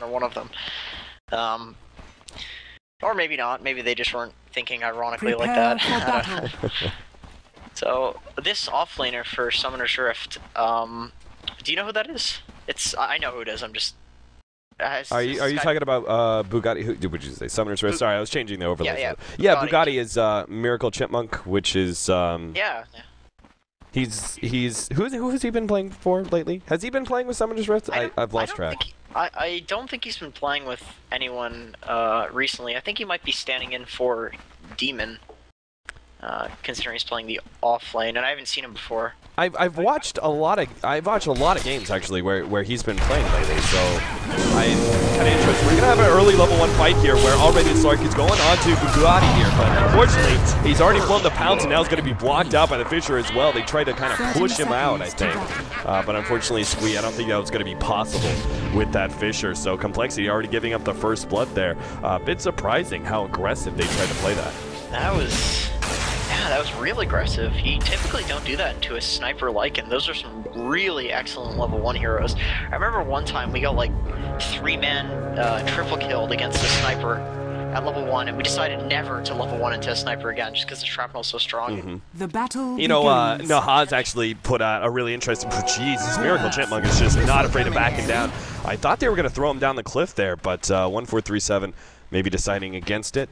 or one of them. Or maybe not. Maybe they just weren't thinking ironically like that. So this offlaner for Summoner's Rift, do you know who that is? I know who it is. I'm just. Are you talking about Bugatti? Who would you say? Summoner's Rift? Sorry, I was changing the overlay. Yeah, Bugatti is Miracle Chipmunk, which is yeah. Who has he been playing for lately? Has he been playing with Summoner's Rift? I've lost track. I don't think he's been playing with anyone recently. I think he might be standing in for Demon, considering he's playing the off lane, and I haven't seen him before. I've watched a lot of games actually where he's been playing lately, so I'm kind of interested. We're gonna have an early level 1 fight here where already Slark is going on to Bugatti here, but unfortunately he's already blown the pounce and now he's gonna be blocked out by the Fisher as well. They tried to kind of push him out, I think, but unfortunately Squee, I don't think that was gonna be possible with that Fisher. So Complexity already giving up the first blood there. A bit surprising how aggressive they tried to play that. That was real aggressive. You typically don't do that into a sniper Lycan. Those are some really excellent level 1 heroes. I remember one time we got like 3-man triple killed against a sniper at level 1, and we decided never to level 1 into a sniper again just because the shrapnel's so strong. The battle Nahaz actually put out a really interesting. Jesus, Miracle Chipmunk is just not afraid of backing down. I thought they were going to throw him down the cliff there, but 1437 maybe deciding against it.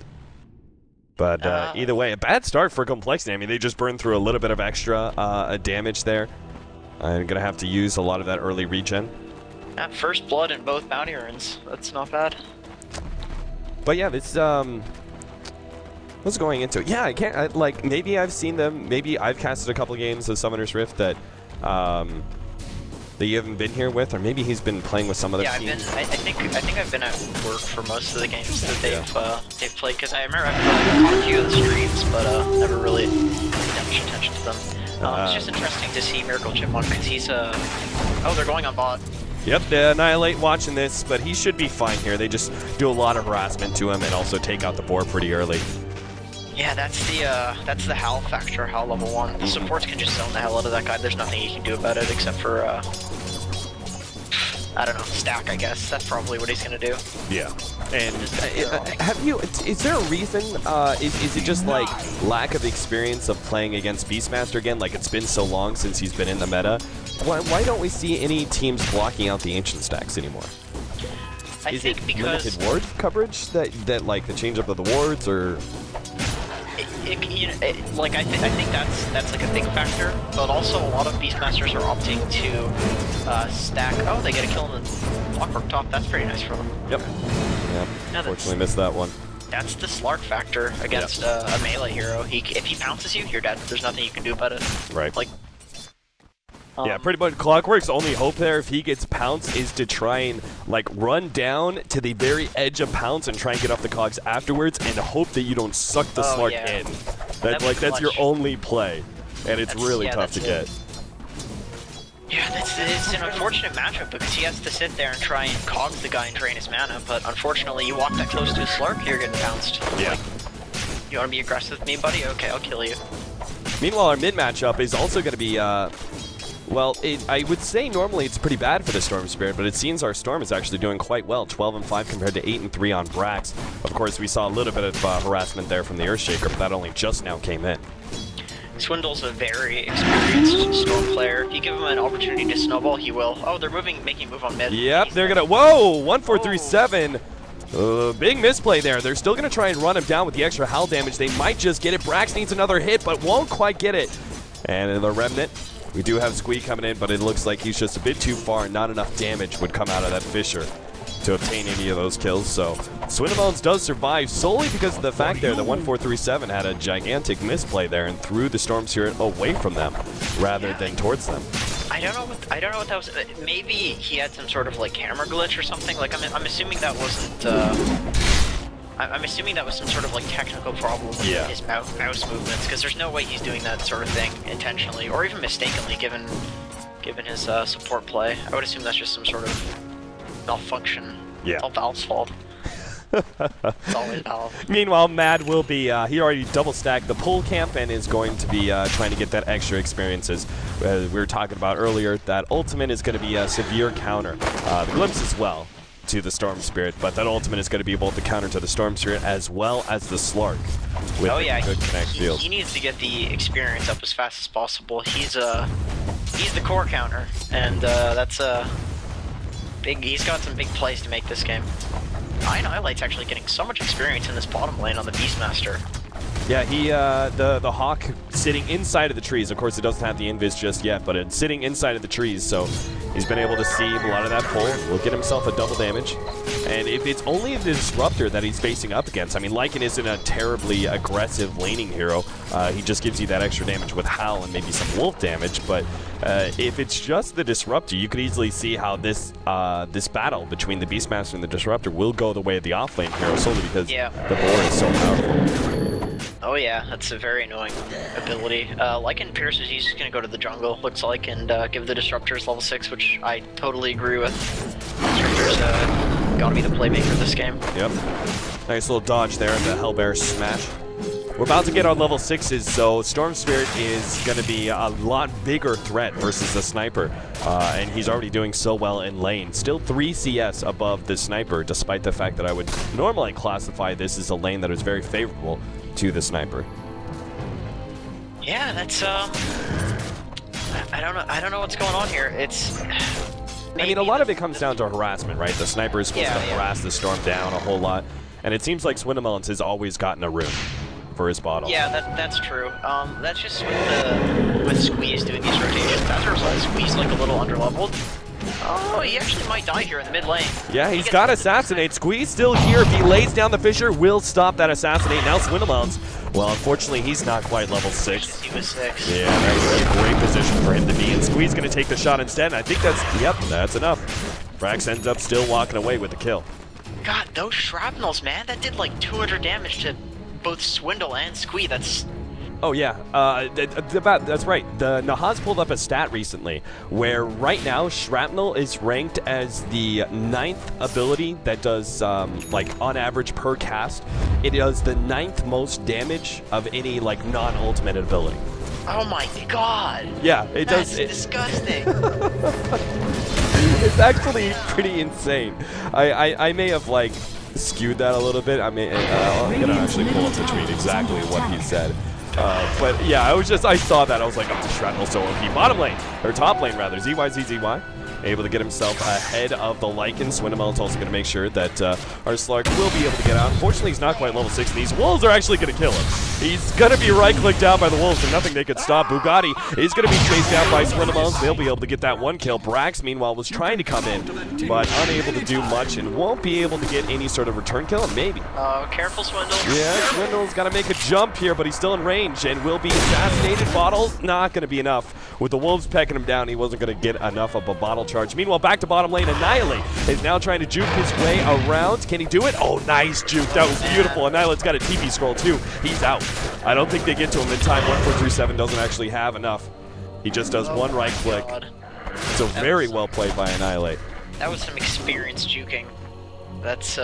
But either way, a bad start for Complexity. I mean, they just burned through a little bit of extra damage there. I'm going to have to use a lot of that early regen. First blood in both bounty urns. That's not bad. But yeah, this what's going into it? Yeah, I can't like maybe I've seen them. Maybe I've casted a couple games of Summoner's Rift that that you haven't been here with, or maybe he's been playing with some other teams. I think I've been at work for most of the games that they've played, because I remember I've caught a few of the streams, but never really paid that much attention to them. It's just interesting to see Miracle Chipmunk because he's oh, they're going on bot. Yep, the Annihilate watching this, but he should be fine here. They just do a lot of harassment to him and also take out the board pretty early. Yeah, that's the Howl factor, Howl level 1. The supports can just zone the hell out of that guy. There's nothing you can do about it except for, I don't know, stack, I guess. That's probably what he's gonna do. Yeah. And is there a reason, is it just like lack of experience of playing against Beastmaster again? Like it's been so long since he's been in the meta. Why don't we see any teams blocking out the ancient stacks anymore? I think because limited ward coverage that like the change up of the wards, or like I think that's like a big factor, but also a lot of Beastmasters are opting to stack. Oh, they get a kill in the Clockwork Top. That's pretty nice for them. Yep. Yeah. Unfortunately, missed that one. That's the Slark factor against a melee hero. If he pounces you, you're dead. There's nothing you can do about it. Right. Like. Yeah, pretty much Clockwork's only hope there if he gets pounced is to try and like run down to the very edge of pounce and try and get off the cogs afterwards and hope that you don't suck the Slark in. That's your only play, and it's really tough to get. Yeah, it's an unfortunate matchup because he has to sit there and try and cogs the guy and drain his mana, but unfortunately you walk that close to a Slark, you're getting pounced. Yeah. Like, you want to be aggressive with me, buddy? Okay, I'll kill you. Meanwhile, our mid matchup is also going to be well, I would say normally it's pretty bad for the Storm Spirit, but it seems our Storm is actually doing quite well. 12-5 compared to 8-3 on Brax. Of course, we saw a little bit of harassment there from the Earthshaker, but that only just now came in. Swindle's a very experienced Storm player. If you give him an opportunity to snowball, he will. Oh, they're making a move on mid. Yep, they're gonna. Whoa, 1437. Big misplay there. They're still gonna try and run him down with the extra Howl damage. They might just get it. Brax needs another hit, but won't quite get it. And the Remnant. We do have Squee coming in, but it looks like he's just a bit too far. Not enough damage would come out of that Fisher to obtain any of those kills. So Swindlebones does survive solely because of the fact there that 1437 had a gigantic misplay there and threw the Storm Spirit away from them rather than towards them. I don't know what that was. Maybe he had some sort of like camera glitch or something. Like I'm assuming that wasn't. I'm assuming that was some sort of like technical problem with his mouse movements, because there's no way he's doing that sort of thing intentionally or even mistakenly, given his support play. I would assume that's just some sort of malfunction. Yeah. It's all Valve's fault. It's always Valve. Meanwhile, Mad will be, he already double stacked the pull camp and is going to be trying to get that extra experiences. We were talking about earlier, that ultimate is going to be a severe counter. The glimpse as well. to the Storm Spirit, but that ultimate is going to be able to counter to the Storm Spirit as well as the Slark. With good connect field. He needs to get the experience up as fast as possible. He's the core counter, and that's a big. He's got some big plays to make this game. Ionilight's actually getting so much experience in this bottom lane on the Beastmaster. Yeah, he the Hawk sitting inside of the trees. Of course, it doesn't have the invis just yet, but it's sitting inside of the trees, so he's been able to see a lot of that pull. Will get himself a double damage. And if it's only the Disruptor that he's facing up against, I mean, Lycan isn't a terribly aggressive laning hero. He just gives you that extra damage with Howl and maybe some Wolf damage, but if it's just the Disruptor, you could easily see how this this battle between the Beastmaster and the Disruptor will go the way of the offlane hero, solely because the board is so powerful. Oh yeah, that's a very annoying ability. Lycan Pierce is just going to go to the jungle, looks like, and give the Disruptors level 6, which I totally agree with. Disruptors gotta be the playmaker this game. Yep. Nice little dodge there in the Hellbear smash. We're about to get our level 6s, so Storm Spirit is going to be a lot bigger threat versus the Sniper. And he's already doing so well in lane. Still 3 CS above the Sniper, despite the fact that I would normally classify this as a lane that is very favorable to the Sniper. Yeah, that's I don't know what's going on here. It's I mean, a lot of it comes down to harassment, right? The Sniper is supposed to harass the Storm down a whole lot, and it seems like Swindamelons has always gotten a rune for his bottle. Yeah, that's true. That's just with Squeeze doing these rotations. As a result, Squeeze like a little underleveled. Oh, he actually might die here in the mid lane. Yeah, he's got Assassinate. Squeeze still here. If he lays down the Fissure, will stop that Assassinate. Now Swindamelons. Well, unfortunately, he's not quite level 6. He was 6. Yeah, that would be a great position for him to be. And Squeeze going to take the shot instead. And I think that's enough. Brax ends up still walking away with the kill. God, those shrapnels, man, that did like 200 damage to both Swindle and Squee. That's... Oh yeah, that's right. The Nahaz pulled up a stat recently where right now Shrapnel is ranked as the 9th ability that does like on average per cast. It does the 9th most damage of any like non-ultimate ability. Oh my god! Yeah, it does. That's disgusting. It's actually pretty insane. I may have like skewed that a little bit. I'm gonna actually pull up the tweet exactly what he said. But yeah, I saw that. I was like, oh, Shrapnel so OP. Bottom lane, or top lane rather, ZYZZY. Able to get himself ahead of the Lycan. Swindamelon's also going to make sure that our Slark will be able to get out. Unfortunately, he's not quite level 6, and these Wolves are actually going to kill him. He's going to be right-clicked down by the Wolves, and nothing they could stop. Bugatti is going to be chased down by Swindamelons. They'll be able to get that one kill. Brax, meanwhile, was trying to come in, but unable to do much, and won't be able to get any sort of return kill, maybe. Careful, Swindle. Yeah, Swindle's got to make a jump here, but he's still in range, and will be assassinated. Bottle, not going to be enough. With the Wolves pecking him down, he wasn't going to get enough of a bottle charge. Meanwhile, back to bottom lane, Annihilate is now trying to juke his way around. Can he do it? Oh, nice juke. That was beautiful. Annihilate's got a TP scroll, too. He's out. I don't think they get to him in time. 1437 doesn't actually have enough. He just does one right click. So very well played by Annihilate. That was some experienced juking. That's,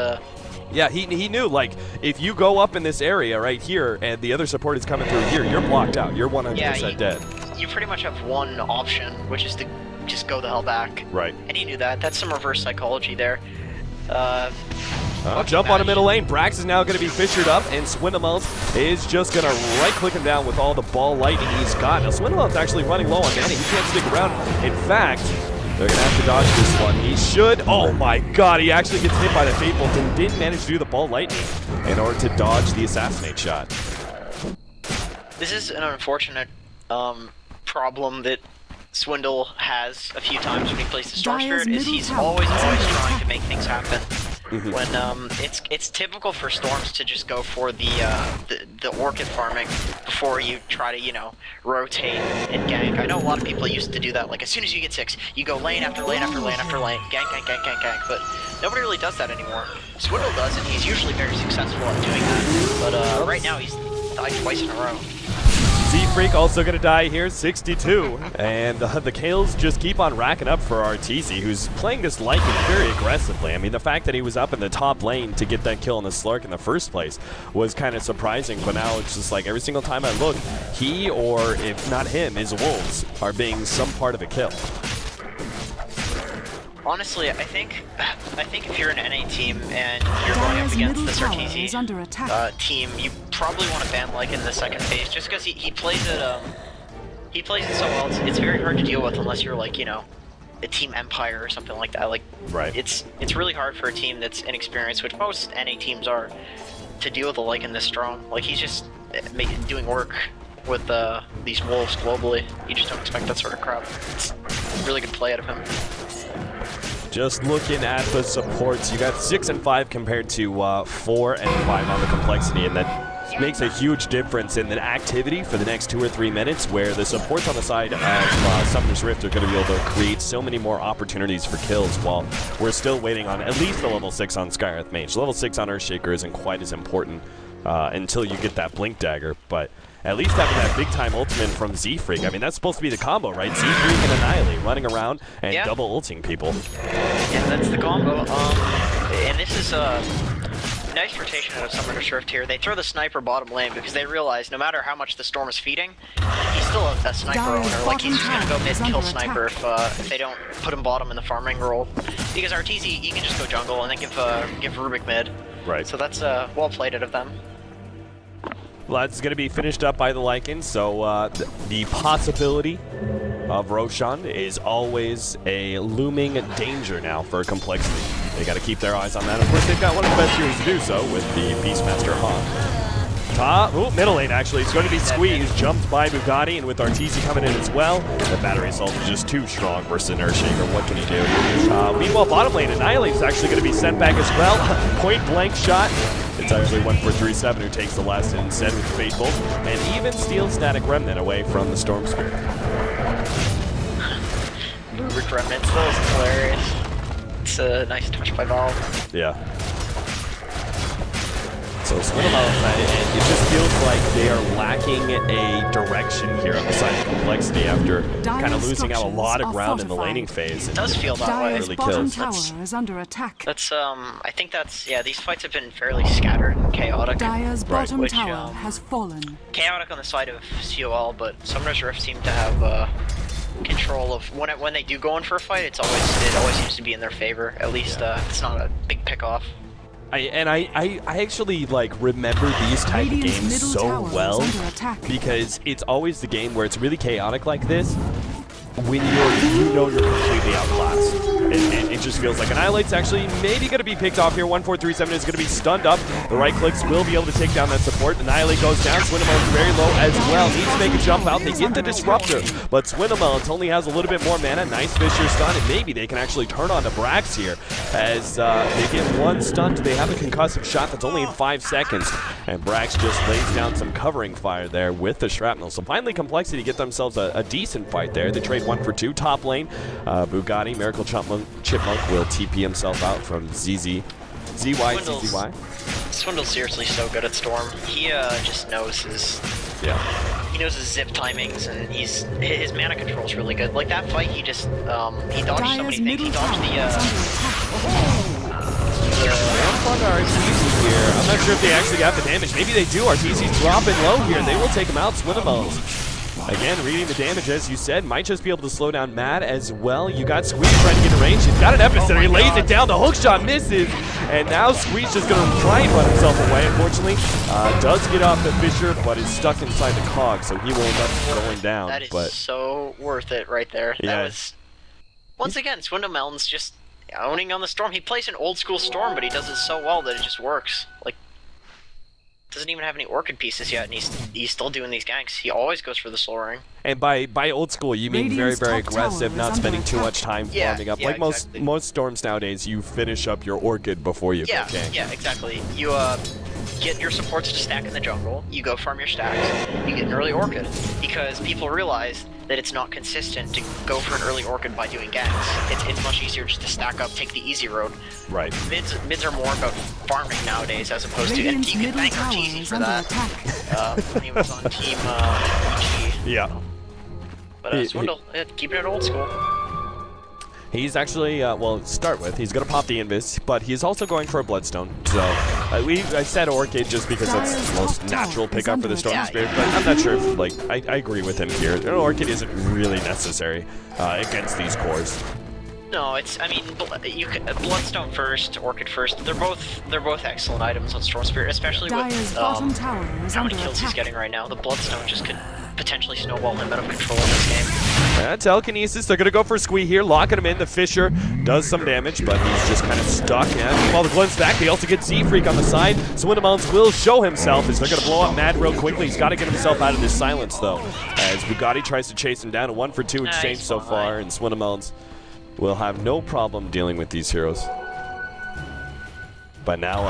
Yeah, he knew, like, if you go up in this area right here and the other support is coming through here, you're blocked out. You're 100% dead. You pretty much have one option, which is to just go the hell back. Right. And he knew that. That's some reverse psychology there. Jump on a middle lane. Brax is now going to be fissured up, and Swindamelons is just going to right-click him down with all the ball lightning he's got. Now, Swindamelons actually running low on mana. He can't stick around. In fact, they're going to have to dodge this one. He should. Oh, my God. He actually gets hit by the Fateful, who didn't manage to do the ball lightning in order to dodge the Assassinate shot. This is an unfortunate problem that Swindle has a few times when he plays the Storm Spirit, is he's always trying to make things happen. When it's typical for Storms to just go for the orchid farming before you try to, you know, rotate and gank. I know a lot of people used to do that. Like, as soon as you get 6, you go lane after lane after lane after lane, gank, gank, gank, gank, gank. But nobody really does that anymore. Swindle does, and he's usually very successful at doing that. But right now he's died twice in a row. Z-Freak also going to die here, 62. And the kills just keep on racking up for Arteezy, who's playing this Lycan very aggressively. I mean, the fact that he was up in the top lane to get that kill on the Slark in the first place was kind of surprising. But now it's just like every single time I look, he, or if not him, his Wolves are being some part of a kill. Honestly, I think if you're an NA team and you're going up against this Arteezy team, you probably want to ban Lycan in the second phase, just because he plays it so well. It's very hard to deal with unless you're like, you know, a Team Empire or something like that. Like, right. It's really hard for a team that's inexperienced, which most NA teams are, to deal with a Lycan this strong. Like, he's just doing work with these wolves globally. You just don't expect that sort of crap. It's a really good play out of him. Just looking at the supports, you got 6 and 5 compared to 4 and 5 on the complexity, and that makes a huge difference in the activity for the next 2 or 3 minutes, where the supports on the side of Summoner's Rift are going to be able to create so many more opportunities for kills, while we're still waiting on at least the level 6 on Skywrath Mage. Level 6 on Earthshaker isn't quite as important until you get that Blink Dagger, but at least having that big-time ultimate from Z-Freak, I mean, that's supposed to be the combo, right? Z-Freak and Annihilate running around and double ulting people. Yeah, that's the combo. And this is a nice rotation out of Summoner's Rift here. They throw the sniper bottom lane because they realize no matter how much the Storm is feeding, he's still a sniper owner. Like, he's just gonna go mid kill sniper if they don't put him bottom in the farming role. Because Arteezy, he can just go jungle and then give Rubik mid. Right. So that's well played out of them. Well, that's going to be finished up by the Lycan, so the possibility of Roshan is always a looming danger now for Complexity. They got to keep their eyes on that. Of course, they've got one of the best heroes to do so with the Beastmaster Hawk. Middle lane actually. It's going to be squeezed. Jumped by Bugatti, and with Arteezy coming in as well, the battery assault is just too strong versus an Earthshaker. What can he do? Meanwhile, bottom lane, Annihilate is actually going to be sent back as well. Point blank shot. It's actually 1-4-3-7 who takes the last instead with Faithful, and even steals Static Remnant away from the Storm Spirit. Rubik Remnant's that was hilarious. It's a nice touch by Valve. Yeah. So and it just feels like they are lacking a direction here on the side of Complexity after kind of losing out a lot of ground in the laning phase. It does feel that way. Dyer's bottom tower is under attack. That's I think that's these fights have been fairly scattered and chaotic. Dyer's bottom tower has fallen. Chaotic on the side of COL, but Summoner's Rift seem to have control of when they do go in for a fight. It always seems to be in their favor. At least it's not a big pick off. I actually like remember these type of games so well because it's always the game where it's really chaotic like this when you know you're completely outclassed. And it just feels like Annihilate's actually maybe going to be picked off here. 1-4-3-7 is going to be stunned up. The right clicks will be able to take down that support. Annihilate goes down. Swinamon very low as well. Needs to make a jump out. They get the Disruptor, but Swinamon only has a little bit more mana. Nice Fisher stun, and maybe they can actually turn on to Brax here as they get one stunned. They have a concussive shot that's only in 5 seconds, and Brax just lays down some covering fire there with the Shrapnel. So finally Complexity get themselves a decent fight there. They trade 1 for 2. Top lane, Bugatti, Miracle Chipmunk will TP himself out from ZZY. Swindle's seriously so good at Storm. He just knows his zip timings, and his mana control is really good. Like that fight, he just he dodged so many things. He dodged the ramp on Arteezy here. I'm not sure if they actually got the damage. Maybe they do. Arteezy's dropping low here. They will take him out. Swinamon. Again, reading the damage, as you said, might just be able to slow down Mad as well. You got Squeeze trying to get in range. He's got an Epicenter. He lays it down. The hook shot misses. And now Squeeze just going to try and run himself away. Unfortunately, does get off the Fisher, but is stuck inside the cog, so he will end up going down. That is so worth it right there. Yeah. That was, once again, Swindlemelon's just owning on the Storm. He plays an old school Storm, but he does it so well that it just works. Like, doesn't even have any Orchid pieces yet, and he's still doing these ganks. He always goes for the Soul Ring. And by old school, you mean very aggressive, not spending too much time farming up. Like most Storms nowadays, you finish up your Orchid before you go gank. Yeah, exactly. You get your supports to stack in the jungle, you go farm your stacks, you get an early Orchid. Because people realize that it's not consistent to go for an early Orchid by doing ganks. It's much easier just to stack up, take the easy road. Right. Mids are more about farming nowadays as opposed to, and you can thank Arteezy for that when he was on Team EG. Yeah. But Swindle, keeping it old school. He's actually, well, to start with, he's going to pop the Invis, but he's also going for a Bloodstone. So, I said Orchid just because that's the most natural pickup for the Storm Spirit, but I'm not sure if, like, I agree with him here. Orchid isn't really necessary against these cores. No, it's. I mean, you could, Bloodstone first, Orchid first. They're both excellent items on Storm Spirit, especially with how many kills he's getting right now. The Bloodstone just could potentially snowball him out of control in this game. Yeah, telekinesis. They're gonna go for a squee here, locking him in. The Fisher does some damage, but he's just kind of stuck. And while the Glenn's back, they also get Z-Freak on the side. Swindamounts will show himself as they're gonna blow up Mad real quickly. He's got to get himself out of this silence though, as Bugatti tries to chase him down. A 1-for-2 exchange so far, and Swindamounts will have no problem dealing with these heroes. But now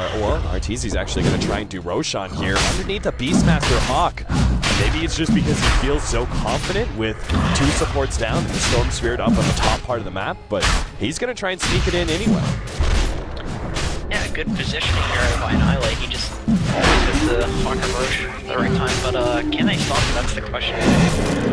Arteezy's actually going to try and do Roshan here underneath a Beastmaster Hawk. Maybe it's just because he feels so confident with 2 supports down and the Storm Spirit up on the top part of the map, but he's going to try and sneak it in anyway. Yeah, good positioning here by Annihilate. He just always gets the Hawk and Roche at the right time, but can they stop him? That's the question.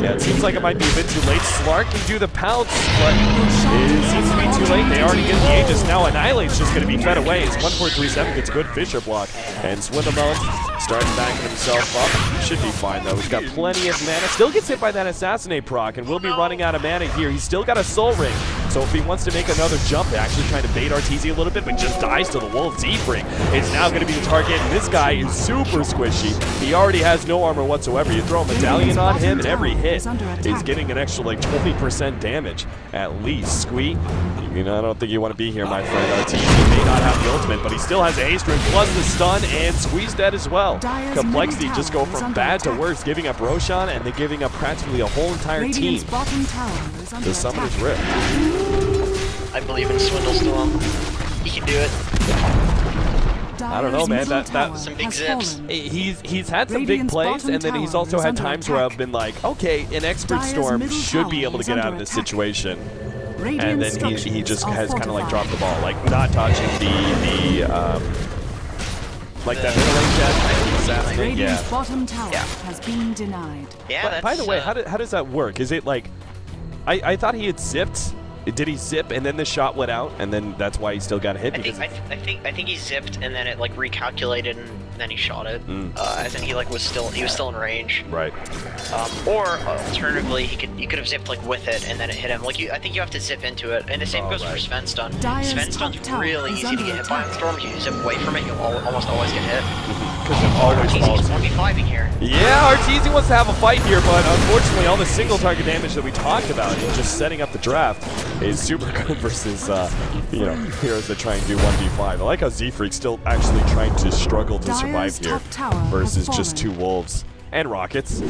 Yeah, it seems like it might be a bit too late. Slark can do the pounce, but it seems to be too late. They already get the Aegis. Now Annihilate's just going to be fed away. It's 1-4-3-7 gets good Fisher block, and Swindlemount starts backing himself up. He should be fine though. He's got plenty of mana. Still gets hit by that Assassinate proc, and will be running out of mana here. He's still got a Soul Ring, so if he wants to make another jump, they're actually trying to bait Arteezy a little bit, but just dies to the Wolf. Z-Freak is now going to be the target, and this guy is super squishy. He already has no armor whatsoever. You throw a medallion on him, and every hit is getting an extra like 20% damage at least. Squee, I don't think you want to be here, my friend. Arteezy may not have the ultimate, but he still has a haste ring plus the stun, and Squee's dead as well. Complexity just go from bad to worse, giving up Roshan, and they're giving up practically a whole entire team. The Summoner's Rift. I believe in Swindle still. He can do it. I don't know, man. That some big zips. He's had some big plays, and then he's also had times where I've been like, okay, an Expert Storm should be able to get out of this situation, and then he just has kind of like dropped the ball, like not touching like that middle lane jet, assassinate. Yeah. Bottom tower has been denied. Yeah. By the way, how does that work? Is it like, I thought he had zipped. Did he zip and then the shot went out and then that's why he still got hit? I think he zipped and then it like recalculated and then he shot it. As in he like was still in range. Right. Or alternatively you could have zipped like with it and then it hit him. Like I think you have to zip into it. And the same goes for Sven stun. Sven stun's really easy to get hit by on Storm. If you zip away from it, you'll almost always get hit. Because it always falls. Arteezy's 1v5ing here. Yeah, Arteezy wants to have a fight here, but unfortunately all the single target damage that we talked about and just setting up the draft is super good versus heroes that try and do 1v5. I like how Z-Freak's still actually trying to struggle to survive here versus just 2 wolves. And Rockets.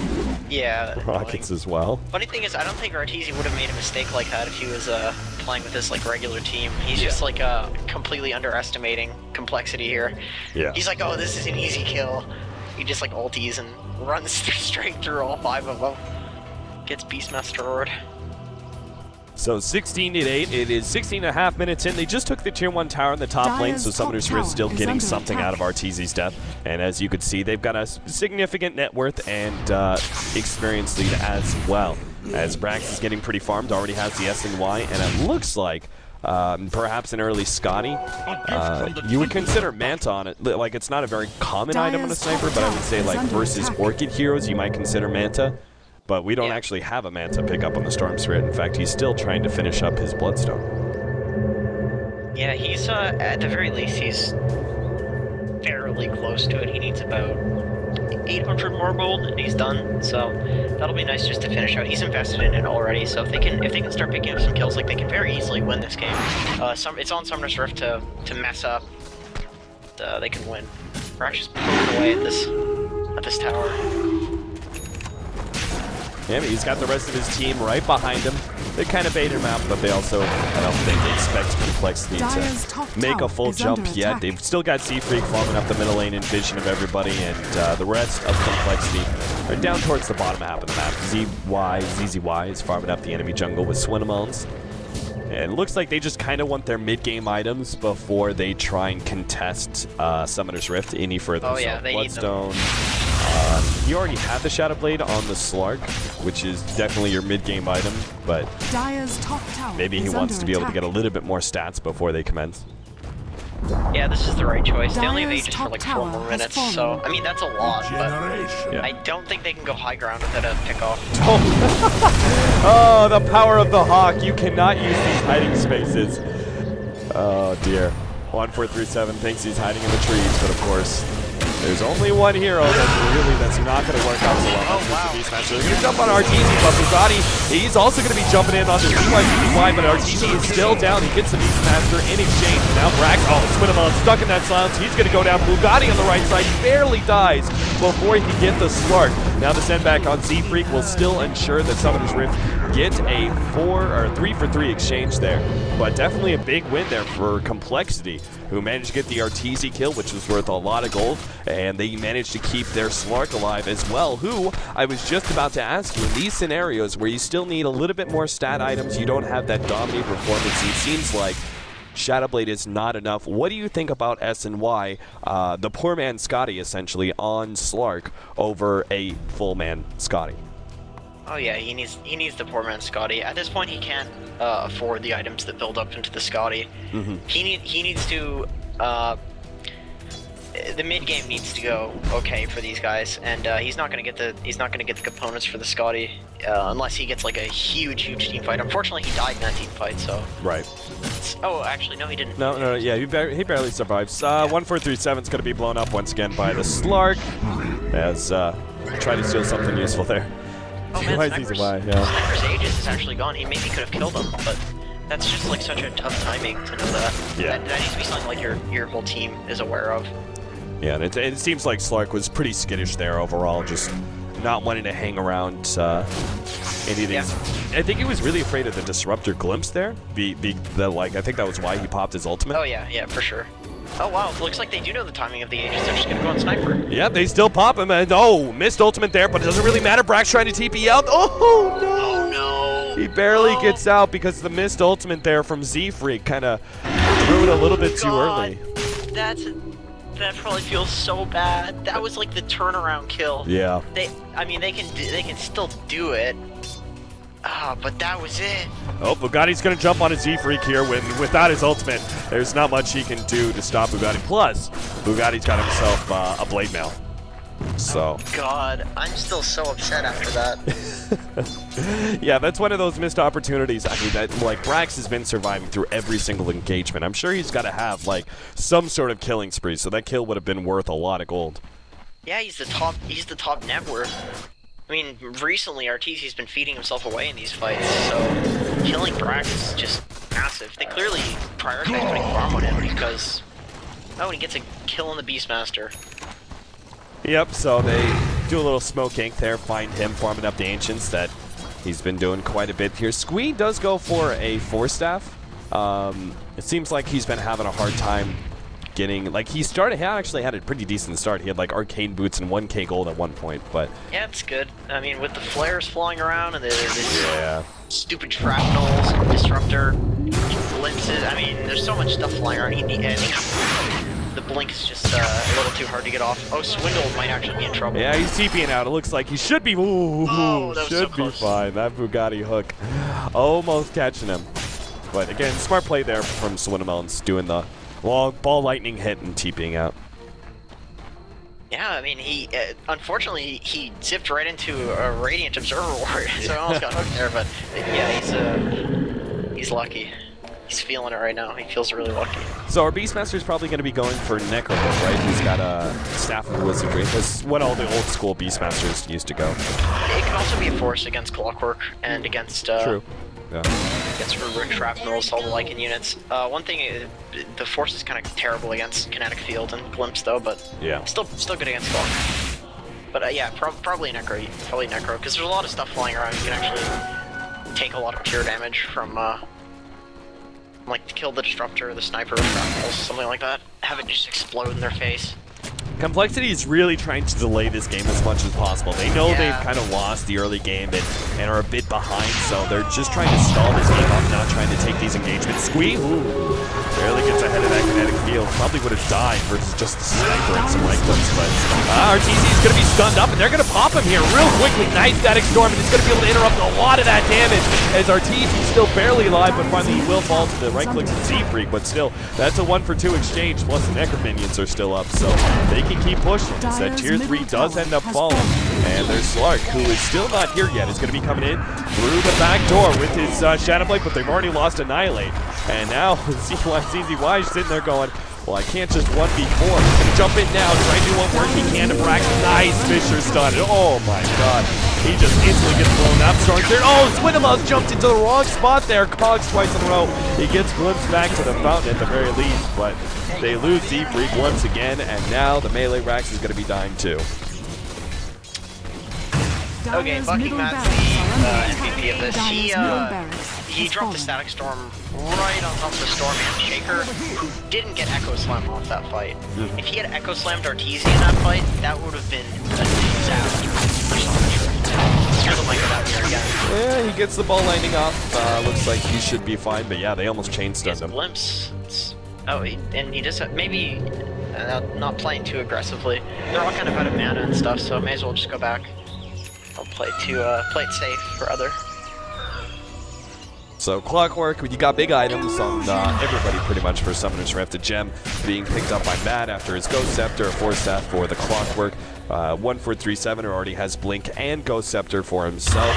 Yeah. Rockets as well. Funny thing is, I don't think Arteezy would have made a mistake like that if he was playing with this like regular team. He's just like completely underestimating complexity here. Yeah. He's like, oh, this is an easy kill. He just like ulties and runs straight through all 5 of them. Gets Beastmaster-Ord. So 16-8, it is 16.5 minutes in. They just took the tier 1 tower in the top lane, so Summoner's Rift still getting something out of Arteezy's death. And as you can see, they've got a significant net worth and experience lead as well. As Brax is getting pretty farmed, already has the SNY, and it looks like perhaps an early Scotty. You would consider Manta on it. Like, it's not a very common item on a sniper, but I would say like versus Orchid heroes, you might consider Manta. But we don't actually have a Manta pick up on the Storm Spirit. In fact, he's still trying to finish up his Bloodstone. Yeah, he's, at the very least, he's fairly close to it. He needs about 800 more gold and he's done. So that'll be nice just to finish out. He's invested in it already, so if they can start picking up some kills, like they can very easily win this game. It's on Summoner's Rift to mess up. They can win. Brax just poking away at this tower. Yeah, but he's got the rest of his team right behind him. They kind of bait him out, but they also, I don't think they expect Complexity to make a full jump yet. They've still got Z-Freak farming up the middle lane in vision of everybody, and the rest of Complexity are down towards the bottom half of the map. ZZY is farming up the enemy jungle with Swindamounts. And it looks like they just kind of want their mid-game items before they try and contest Summoner's Rift any further. Oh yeah, so they Bloodstone. need them. You already have the Shadow Blade on the Slark, which is definitely your mid-game item, but maybe he wants to be able to get a little bit more stats before they commence. Yeah, this is the right choice. They only have Dire's Aegis for top like 4 tower more has minutes, fallen. so I mean that's a lot, but Yeah. I don't think they can go high ground without a pickoff. Oh, the power of the Hawk. You cannot use these hiding spaces. Oh, dear. 1437 thinks he's hiding in the trees, but of course, there's only one hero that's not going to work out so well. Oh, wow. They're going to jump on Arteezy, but Bugatti, he's also going to be jumping in on this BYCBY, but Arteezy is still down. He gets the Beastmaster in exchange. Now Brax, Swinamon stuck in that silence. He's going to go down. Bugatti on the right side barely dies before he can get the Slark. Now the send back on Z-Freak will still ensure that Summoner's Rift get a 3-for-3 exchange there. But definitely a big win there for Complexity, who managed to get the Arteezy kill, which was worth a lot of gold, and they managed to keep their Slark alive as well, who I was just about to ask you, in these scenarios where you still need a little bit more stat items, you don't have that dominating performance, it seems like Shadowblade is not enough. What do you think about SNY, the poor man Scotty essentially, on Slark over a full man Scotty? Oh yeah, he needs the poor man Scotty. At this point, he can't afford the items that build up into the Scotty. He needs to. The mid game needs to go okay for these guys, and he's not gonna get the components for the Scotty unless he gets like a huge team fight. Unfortunately, he died in that team fight, so. Right. Oh, actually, no, he didn't. No, yeah, he barely survives. 1437's gonna be blown up once again by the Slark, as try to steal something useful there. Oh man, Sniper's Aegis is actually gone. He maybe could have killed him, but that's just like such a tough timing to know that. Yeah. That needs to be something like your whole team is aware of. Yeah, and it seems like Slark was pretty skittish there overall, just not wanting to hang around any of these. Yeah. I think he was really afraid of the Disruptor glimpse there. I think that was why he popped his ultimate. Oh yeah, for sure. Oh wow, looks like they do know the timing of the Aegis. They're just gonna go on Sniper. Yeah, they still pop him, and missed ultimate there, but it doesn't really matter. Brax trying to TP out. Oh no! Oh no! He barely gets out because the missed ultimate there from Z-Freak kind of threw it a little bit too early. That probably feels so bad. That was like the turnaround kill. Yeah. They can still do it. But that was it. Oh, Bugatti's going to jump on a Z-Freak here without his ultimate. There's not much he can do to stop Bugatti. Plus, Bugatti's got himself a blade mail. So. Oh, God, I'm still so upset after that. Yeah, that's one of those missed opportunities. I mean, Brax has been surviving through every single engagement. I'm sure he's got to have, some sort of killing spree, so that kill would have been worth a lot of gold. Yeah, he's the top net worth. I mean, recently Arteezy's been feeding himself away in these fights, so killing Brax is just massive. They clearly prioritize putting farm on him because... Oh, and he gets a kill on the Beastmaster. Yep, so they do a little smoke ink there, find him farming up the Ancients that he's been doing quite a bit here. Squee does go for a 4-staff. It seems like he's been having a hard time getting, he actually had a pretty decent start. He had arcane boots and 1k gold at one point, but... Yeah, it's good. I mean, with the flares flying around and the stupid shrapnels, and disruptor, glimpses, I mean, there's so much stuff flying around. I think the blink is just a little too hard to get off. Oh, Swindle might actually be in trouble. Yeah, he's TPing out. It looks like he should be. Should be fine. That Bugatti hook almost catching him. But again, smart play there from Swindel's doing the long ball lightning hit and TPing out. Yeah, I mean, he unfortunately he zipped right into a Radiant Observer Ward, so I almost got hooked there. But yeah, he's lucky. He's feeling it right now. He feels really lucky. So our Beastmaster is probably going to be going for Necro, right? He's got a Staff of Wisdom. That's what all the old school Beastmasters used to go. It can also be a force against Clockwork and against True. Yeah. Against Rubric Shrapnels, all the Lycan units. One thing, the force is kind of terrible against Kinetic Field and Glimpse though, but yeah, still good against Clockwork. But yeah, probably Necro, because there's a lot of stuff flying around. You can actually take a lot of pure damage from. Kill the Disruptor, the Sniper, something like that. Have it just explode in their face. Complexity is really trying to delay this game as much as possible. They know they've kind of lost the early game and are a bit behind, so they're just trying to stall this game up, not trying to take these engagements. Squee, Barely gets ahead of that kinetic field. Probably would have died versus just the sniper and some right clicks, but Arteezy is going to be stunned up, and they're going to pop him here real quickly. Nice static storm, and he's going to be able to interrupt a lot of that damage as Arteezy's still barely alive, but finally he will fall to the right clicks of Z-Freak, but still, that's a 1-for-2 exchange, plus the Necro minions are still up, so they can keep pushing. That tier 3 does end up falling, and there's Slark, who is still not here yet, is going to be coming in through the back door with his Shadow Blade, but they've already lost Annihilate. And now ZZY is sitting there going, well, I can't just 1v4. He's going to jump in now, try to do what work he can to Braxton. Nice Fisher stun. Oh my god. He just instantly gets blown up. Strong's there. Oh, Swinama's jumped into the wrong spot there. Cogs twice in a row. He gets glimpsed back to the fountain at the very least, but they lose Z-Freak once again, and now the melee Rax is going to be dying too. Okay, Bucky Matt's the MVP of this. He dropped the Static Storm right on top of the Storm and Shaker, who didn't get Echo Slam off that fight. If he had Echo Slammed Arteezy in that fight, that would have been a disaster for Summoner's Rift. Something like that here again. Yeah, he gets the ball landing off. Looks like he should be fine, but yeah, they almost chain stunned him. Glimpse. Oh, and he just maybe not playing too aggressively. They're all kind of out of mana and stuff, so may as well just go back. I'll play it safe for other. So Clockwork, you got big items on everybody pretty much for Summoner's Rift. A gem being picked up by Matt after his Ghost Scepter, a Force Staff for the Clockwork. 1-4-3-7 already has Blink and Ghost Scepter for himself.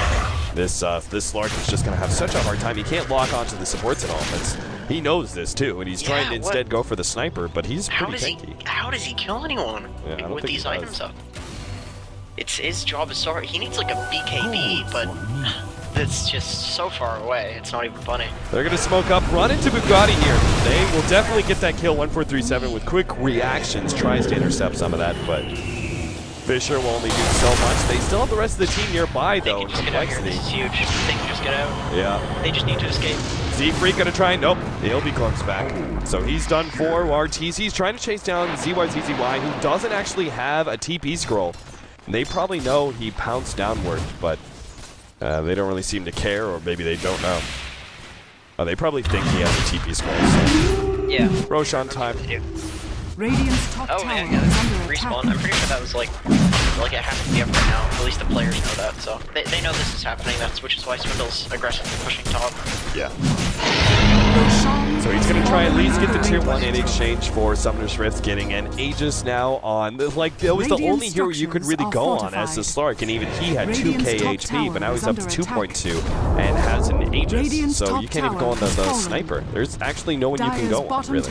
This Slark is just going to have such a hard time. He can't lock onto the supports at all. He knows this too, and he's trying to instead go for the sniper, but he's pretty tanky. How does he kill anyone with these items up? It's his job is so hard. He needs like a BKB, but it's just so far away. It's not even funny. They're going to smoke up, run into Bugatti here. They will definitely get that kill. 1-4-3-7 with quick reactions, tries to intercept some of that, but Fisher will only do so much. They still have the rest of the team nearby, though. They can just get out here. This is huge. They can just get out. Yeah. They just need to escape. Z-Freak going to try. Nope. He'll be glimpsed back. So he's done for Arteezy. He's trying to chase down ZYZZY, who doesn't actually have a TP scroll. They probably know he pounced downward, but they don't really seem to care, or maybe they don't know. They probably think he has a TP scroll. So. Yeah. Roshan time. Radiant's top tower yeah, is under respawn. attack. I'm pretty sure that was like it has to be up right now. At least the players know that, so they know this is happening. Which is why Swindle's aggressively pushing top. Yeah. So he's going to try at least get the tier 1 in exchange for Summoner's Rift, getting an Aegis now on. Like, it was the only hero you could really go on as the Slark, and even he had 2k HP, but now he's up to 2.2 and has an Aegis. So you can't even go on the sniper. There's actually no one you can go on, really.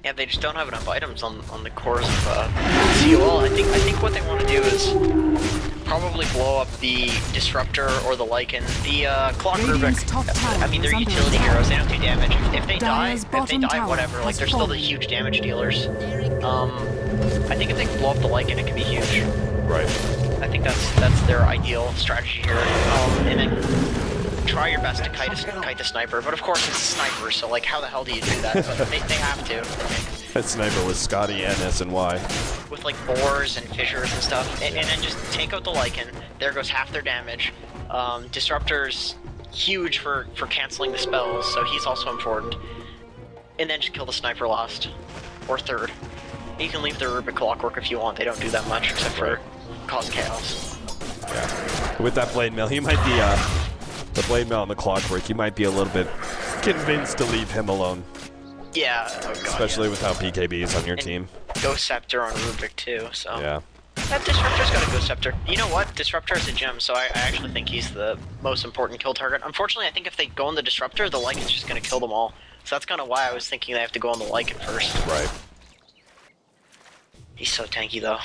Yeah, they just don't have enough items on the cores of COL. I think what they want to do is probably blow up the Disruptor or the Lycan. The Clock Rubik, I mean, they're utility heroes, they don't do damage. If they die, whatever, like, they're still the huge damage dealers. I think if they blow up the Lycan, it can be huge. Right. I think that's their ideal strategy here. And then try your best to kite the sniper, but of course it's a sniper, so like how the hell do you do that? But they have to. That sniper was Scotty and SNY. With like boars and fissures and stuff, and then just take out the Lycan. There goes half their damage. Disruptor's huge for canceling the spells, so he's also important. And then just kill the sniper last, or third. You can leave the Rubik Clockwork if you want, they don't do that much except for cause chaos. Yeah. With that Blade Mill, he might be the Blade Mill and the Clockwork, you might be a little bit convinced to leave him alone. Yeah, oh god, especially with how PKB is on your team. Ghost Scepter on Rubik too, so. Yeah. That Disruptor's got a Ghost Scepter. You know what? Disruptor is a gem, so I actually think he's the most important kill target. Unfortunately, I think if they go on the Disruptor, the Lycan's just going to kill them all. So that's kind of why I was thinking they have to go on the Lycan first. Right. He's so tanky though.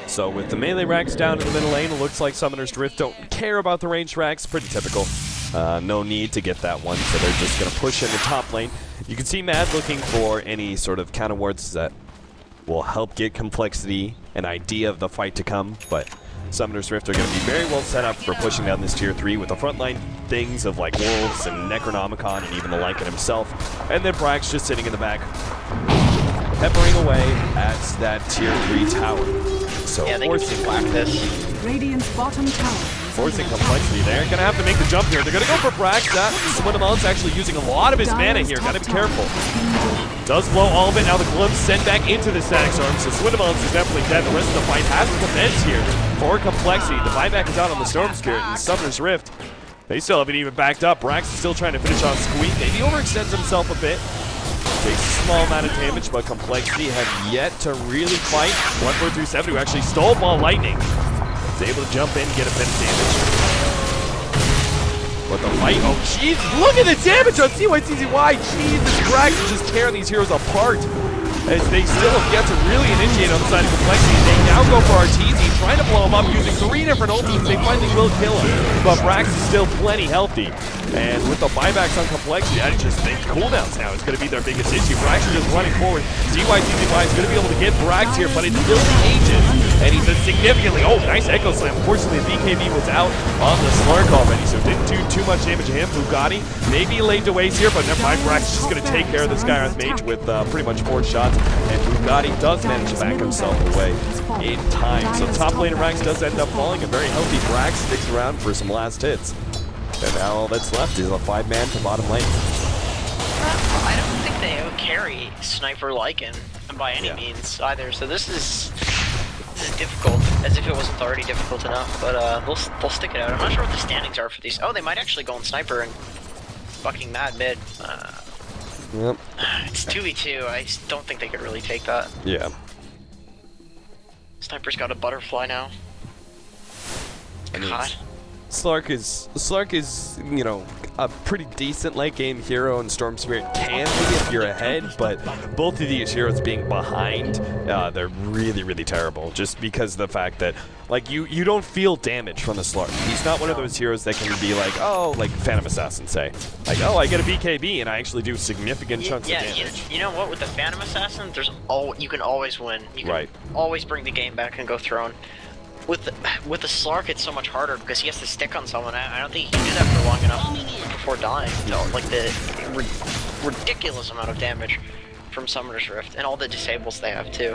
So with the melee racks down in the middle lane, it looks like Summoner's Rift don't care about the ranged racks. Pretty typical. No need to get that one, so they're just going to push in the top lane. You can see Mad looking for any sort of counter wards that will help get complexity, an idea of the fight to come, but Summoner's Rift are going to be very well set up for pushing down this tier 3 with the frontline things of like Wolves and Necronomicon and even the Lycan himself, and then Brax just sitting in the back, peppering away at that tier 3 tower. So yeah, they can just whack this. Radiant's bottom tower is forcing complexity. They're going to have to make the jump here. They're going to go for Brax. Swindamon's actually using a lot of his mana here. Got to be careful. Does blow all of it. Now the Glimpse sent back into the Sax arm, so Swindamon's is definitely dead. The rest of the fight has to commence here for complexity. The buyback is out on the Storm Spirit and Summoner's Rift. They still haven't even backed up. Brax is still trying to finish off Squeak. Maybe overextends himself a bit. Takes a small amount of damage, but complexity have yet to really fight. 1437 who actually stole Ball Lightning. Is able to jump in, get a bit of damage. But the fight, oh jeez, look at the damage on CYCZY. Jeez, this Brax is just tearing these heroes apart. As they still have yet to really initiate on the side of complexity. They now go for Arteezy, trying to blow him up using 3 different ultimates. They finally will kill him, but Brax is still plenty healthy. And with the buybacks on complexity, I just think cooldowns now is going to be their biggest issue. Brax is just running forward. CYCZY is going to be able to get Brax here, but it's still ages. And he's significantly, oh, nice Echo Slam. Unfortunately, the BKB was out on the Slark already, so didn't do too much damage to him. Bugatti maybe laid to waste here, but never mind. Brax is just going to take care of this guy on Mage with pretty much 4 shots. And Bugatti does manage to back himself away in time. So top lane of Rax does end up falling. A very healthy Brax sticks around for some last hits. And now all that's left is a 5-man to bottom lane. I don't think they carry Sniper Lycan by any means either. So this is difficult, as if it wasn't already difficult enough. But they'll stick it out. I'm not sure what the standings are for these. Oh, they might actually go on Sniper and fucking mad mid. Yep. It's 2v2. I just don't think they could really take that. Yeah. Sniper's got a butterfly now. God. Slark is, you know, a pretty decent late game hero, and Storm Spirit can be if you're ahead, but both of these heroes being behind, they're really, really terrible, just because of the fact that, like, you don't feel damage from the Slark. He's not one of those heroes that can be like, oh, like Phantom Assassin, say. Like, oh, I get a BKB, and I actually do significant chunks of damage. You know what, with the Phantom Assassin, you can always win. You can always bring the game back and go throne. With the Slark, it's so much harder because he has to stick on someone. I don't think he can do that for long enough before dying. No, like the ridiculous amount of damage from Summoner's Rift and all the disables they have too.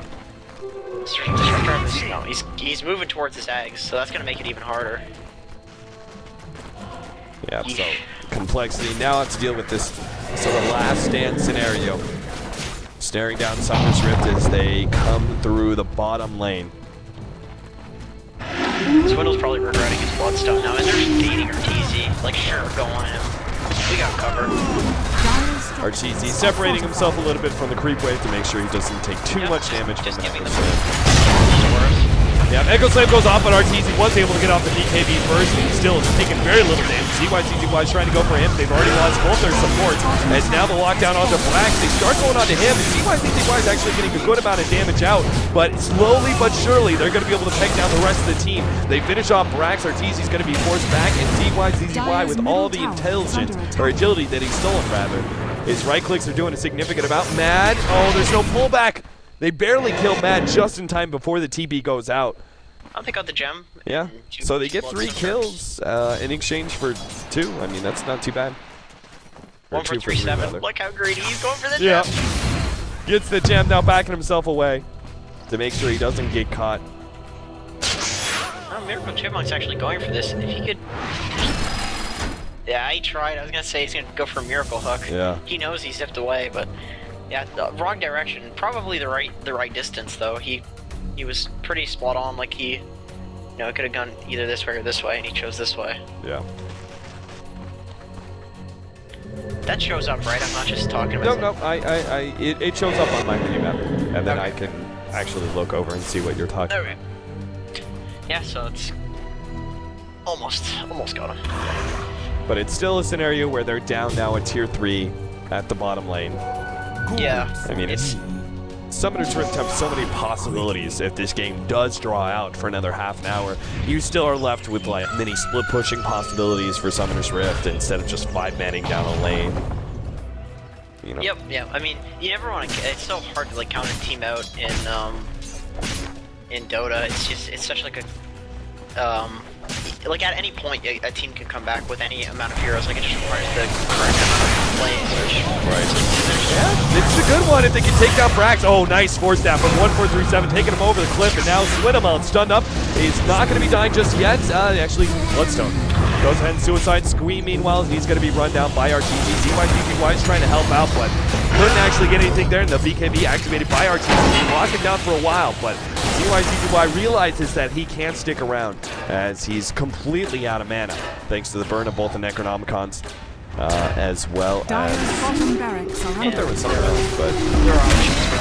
No, he's moving towards his eggs, so that's gonna make it even harder. Yeah. So complexity now have to deal with this sort of last stand scenario. Staring down Summoner's Rift as they come through the bottom lane. Swindle's probably regretting his bloodstone now, and they're just beating Arteezy. Like, sure, go on him. We got covered. Arteezy separating himself a little bit from the creep wave to make sure he doesn't take too much damage from that. Yeah, Echo Slam goes off, but Arteezy was able to get off the BKB first, and he still is taking very little damage. CYCZY is trying to go for him. They've already lost both their supports. As now the lockdown onto Brax, they start going onto him, and CYCZY is actually getting a good amount of damage out, but slowly but surely, they're going to be able to peg down the rest of the team. They finish off Brax, Arteezy's going to be forced back, and CYCZY, with all the intelligence, or agility that he's stolen, rather, his right clicks are doing a significant amount. Mad, oh, there's no pullback. They barely kill Mad just in time before the TP goes out. Oh, they got the gem. Yeah, so they get 3 kills in exchange for 2. I mean, that's not too bad. 1437. Look how greedy he's going for the gem. Gets the gem, now backing himself away to make sure he doesn't get caught. Oh, Miracle Chipmunk's actually going for this. If he could... Yeah, he tried. I was going to say he's going to go for a Miracle Hook. Yeah. He knows he zipped away, but... Yeah, the wrong direction. Probably the right distance, though. He was pretty spot on. Like, he... You know, it could have gone either this way or this way, and he chose this way. Yeah. That shows up, right? I'm not just talking about it. No, it shows up on my mini-map, and then I can actually look over and see what you're talking about. Okay. Yeah, so it's... Almost got him. But it's still a scenario where they're down now at tier 3 at the bottom lane. Yeah. I mean, it's Summoner's Rift have so many possibilities if this game does draw out for another half an hour. You still are left with like many split pushing possibilities for Summoner's Rift instead of just 5-manning down a lane. You know? Yep, yeah. I mean, you never want to. It's so hard to like counter team out in Dota. It's such like a like at any point a team can come back with any amount of heroes. Like it just requires the correct amount of play search. Right. Yeah, this is a good one if they can take down Brax. Oh, nice force snap from 1437, taking him over the cliff, and now Swinamount stunned up. He's not going to be dying just yet. Actually, Bloodstone goes ahead and suicide. Squee, meanwhile, he's going to be run down by Arteezy. ZYZZY is trying to help out, but couldn't actually get anything there, and the BKB activated by Arteezy. He locked him down for a while, but ZYZZY realizes that he can't stick around as he's completely out of mana, thanks to the burn of both the Necronomicons. As well as I thought there was something else, but there are options.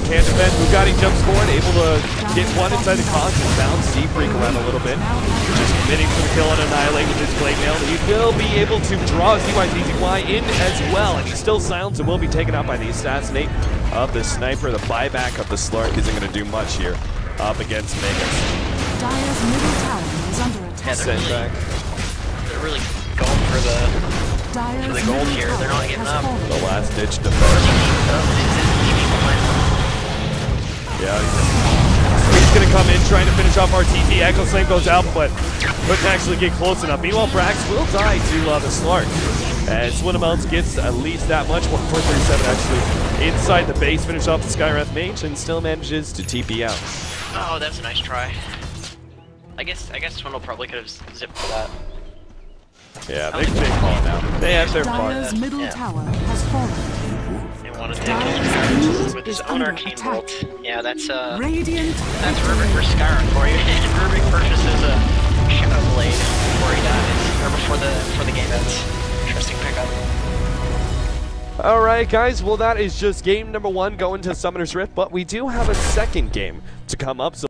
Can't defend. Bugatti jumps forward, able to get one inside the conscious, bounce Z-Freak around a little bit. Just committing for the kill and Annihilate with his blade mail. He will be able to draw ZYZZY in as well, and he's still silenced and will be taken out by the assassinate of the sniper. The buyback of the Slark isn't going to do much here up against Vegas. Dire's middle tower is under attack. Yeah, they're really going for the gold here. They're not getting up. The last ditch defense. Yeah, he's going to come in trying to finish off Arteezy. Echo Slam goes out, but couldn't actually get close enough. Meanwhile, Brax will die to the Slark. And Swinamounts gets at least that much. 1437 actually inside the base, finish off the Skywrath Mage, and still manages to TP out. Oh, that's a nice try. I guess Swindle probably could have zipped for that. Yeah, big call now. They have their part. Dire's middle tower has fallen. They want to take his with his own Arcane Bolt. Yeah, that's Radiant. That's Rubik for Skyrim for you. And Rubik purchases a Shadow Blade before he dies, or before the game ends. Interesting pickup. All right, guys. Well, that is just game number 1 going to Summoner's Rift, but we do have a second game to come up. So